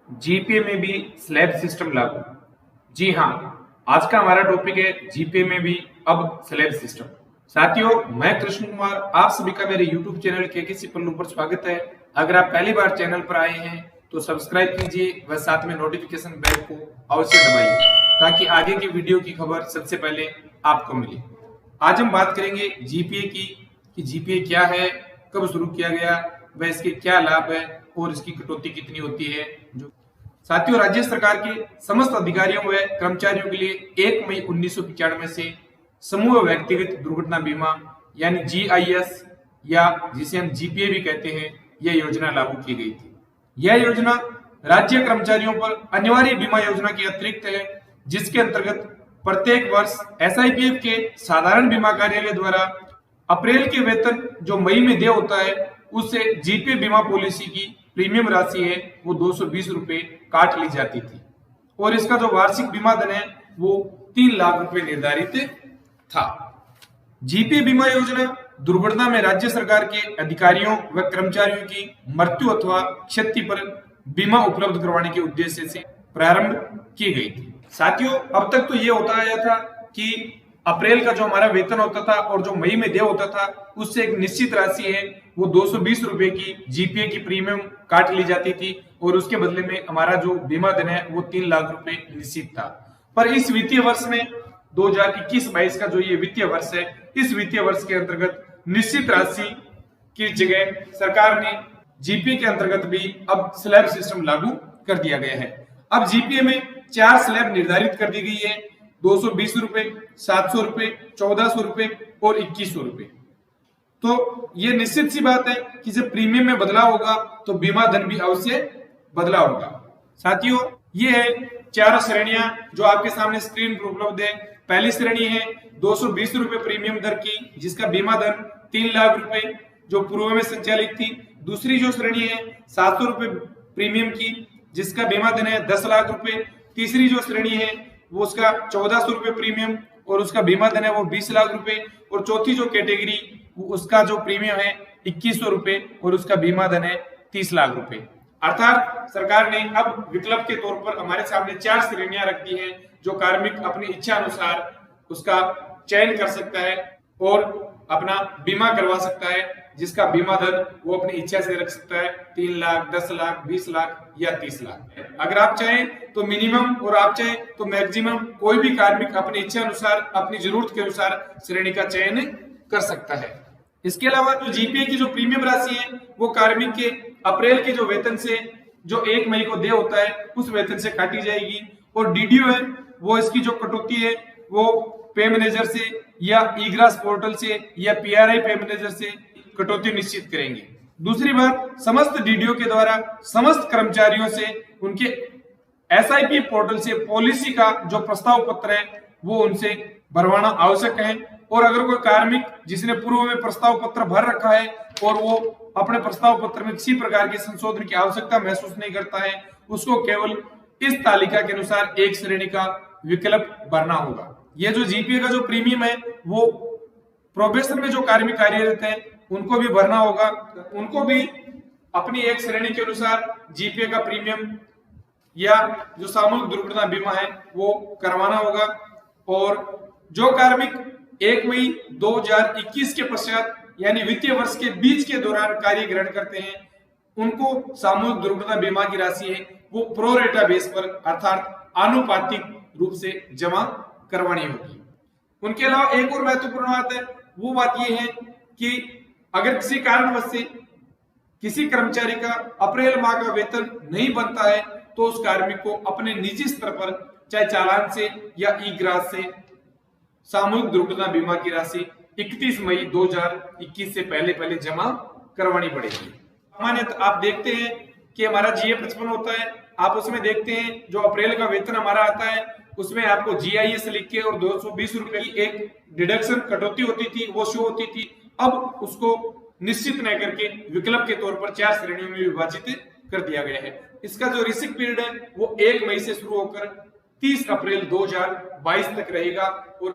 GPA में भी slab system लागू। जी हाँ, आज का हमारा टॉपिक है जीपीए में भी अब स्लैब सिस्टम। साथियों, मैं कृष्ण कुमार, आप सभी का मेरे यूट्यूब चैनल केकेसी पल्लू पर स्वागत है। अगर आप पहली बार चैनल पर आए हैं तो सब्सक्राइब कीजिए व साथ में नोटिफिकेशन बेल को अवश्य दबाइए ताकि आगे की वीडियो की खबर सबसे पहले आपको मिले। आज हम बात करेंगे जीपीए की कि जीपीए क्या है, कब शुरू किया गया, वह इसके क्या लाभ है और इसकी कटौती कितनी होती है। जो साथियों, राज्य सरकार के समस्त अधिकारियों व कर्मचारियों के लिए 1 मई 1995 से समूह व्यक्तिगत दुर्घटना बीमा यानी जीआईएस या जिसे हम जीपीए भी कहते हैं, यह योजना लागू की गई थी। यह योजना राज्य कर्मचारियों पर अनिवार्य बीमा योजना के अतिरिक्त है, जिसके अंतर्गत प्रत्येक वर्ष एसआईपीएफ के साधारण बीमा कार्यालय द्वारा अप्रैल के वेतन जो मई में देय होता है, उससे जीपीए बीमा पॉलिसी की प्रीमियम राशि है वो 220 रुपए काट ली जाती थी और इसका जो वार्षिक बीमा धन है वो 3 लाख रुपए निर्धारित था। जीपीए बीमा योजना दुर्घटना में राज्य सरकार के अधिकारियों व कर्मचारियों की मृत्यु अथवा क्षति पर बीमा उपलब्ध करवाने के उद्देश्य से प्रारंभ की गई थी। साथियों, अब तक तो ये होता आया था कि अप्रैल का जो हमारा वेतन होता था और जो मई में देय होता था, उससे एक निश्चित राशि है वो 220 रुपए की जीपीए की प्रीमियम काट ली जाती थी और उसके बदले में हमारा जो बीमा धन है वो 3 लाख रुपए निश्चित था। पर इस वित्तीय वर्ष में 2021-22 का जो ये वित्तीय वर्ष है, इस वित्तीय वर्ष के अंतर्गत निश्चित राशि की जगह सरकार ने जीपीए के अंतर्गत भी अब स्लैब सिस्टम लागू कर दिया गया है। अब जीपीए में 4 स्लैब निर्धारित कर दी गई है, 220 रुपए, 700 रुपए, 1400 रुपए और 2100 रुपए। तो ये निश्चित सी बात है कि जब प्रीमियम में बदलाव होगा तो बीमा धन भी अवश्य बदला होगा। साथियों, ये है 4 श्रेणियां जो आपके सामने स्क्रीन पर उपलब्ध है। पहली श्रेणी है 220 रुपए प्रीमियम दर की, जिसका बीमा धन 3 लाख रुपए जो पूर्व में संचालित थी। दूसरी जो श्रेणी है 700 रुपए प्रीमियम की, जिसका बीमा धन है 10 लाख रुपए। तीसरी जो श्रेणी है वो उसका 1400 रुपए प्रीमियम और उसका बीमा धन है वो 20 लाख रुपए। और चौथी जो कैटेगरी उसका जो प्रीमियम है 2100 रुपए और उसका बीमा धन है 30 लाख रुपए। अर्थात सरकार ने अब विकल्प के तौर पर हमारे सामने 4 श्रेणियां रख दी हैं जो कार्मिक अपनी इच्छा अनुसार उसका चयन कर सकता है और अपना बीमा करवा सकता है, जिसका बीमा धन वो अपनी इच्छा से रख सकता है 3 लाख, 10 लाख, 20 लाख या 30 लाख। अगर आप चाहें तो मिनिमम और आप चाहें तो मैक्सिमम, कोई भी कार्मिक अपनी इच्छा अनुसार अपनी जरूरत के अनुसार श्रेणी का चयन कर सकता है। इसके अलावा जो जीपीए की जो प्रीमियम राशि है वो कार्मिक के अप्रैल के जो वेतन से जो 1 मई को देय होता है उस वेतन से काटी जाएगी। और डीडीओ है वो इसकी जो कटौती है वो पे मैनेजर से या ईग्रास पोर्टल से या पीआरआई पे मैनेजर से कटौती निश्चित करेंगे। दूसरी बात, समस्त डीडीओ के द्वारा समस्त कर्मचारियों से उनके एसआईपी पोर्टल से पॉलिसी का जो प्रस्ताव पत्र है वो उनसे भरवाना आवश्यक है। और अगर कोई कार्मिक जिसने पूर्व में प्रस्ताव पत्र भर रखा है और वो अपने प्रस्ताव पत्र में किसी प्रकार के संशोधन की आवश्यकता महसूस नहीं करता है, उसको केवल इस तालिका के अनुसार एक श्रेणी का विकल्प भरना होगा। यह जो जीपीए का जो प्रीमियम है वो प्रोबेशन में जो कार्मिक कार्यरत है उनको भी भरना होगा, उनको भी अपनी एक श्रेणी के अनुसार जीपीए का प्रीमियम या जो सामूहिक दुर्घटना बीमा है वो करवाना होगा। और जो कार्मिक 1 मई 2021 के पश्चात यानी वित्तीय वर्ष के बीच के दौरान कार्य ग्रहण करते हैं, उनको सामूहिक दुर्घटना बीमा की राशि है वो प्रोरेटा बेस पर अर्थात आनुपातिक रूप से जमा करवानी होगी। उनके अलावा एक और महत्वपूर्ण बात है, वो बात यह है कि अगर किसी कारणवश से किसी कर्मचारी का अप्रैल माह का वेतन नहीं बनता है तो उस कार्मिक को अपने निजी स्तर पर चाहे चालान से या ई ग्रास से सामूहिक दुर्घटना बीमा की राशि 31 मई 2021 से पहले जमा करवानी पड़ेगी। सामान्यतः आप देखते हैं कि हमारा जीए 55 होता है, आप उसमें देखते हैं जो अप्रैल का वेतन हमारा आता है उसमें आपको जीआईएस लिख के और 220 रुपए की एक डिडक्शन कटौती होती थी वो शो होती थी। अब उसको निश्चित न करके विकल्प के तौर पर 4 श्रेणियों में विभाजित कर दिया गया है। इसका जो रिसिक पीरियड है वो 1 मई से शुरू होकर 30 अप्रैल 2022 तक रहेगा और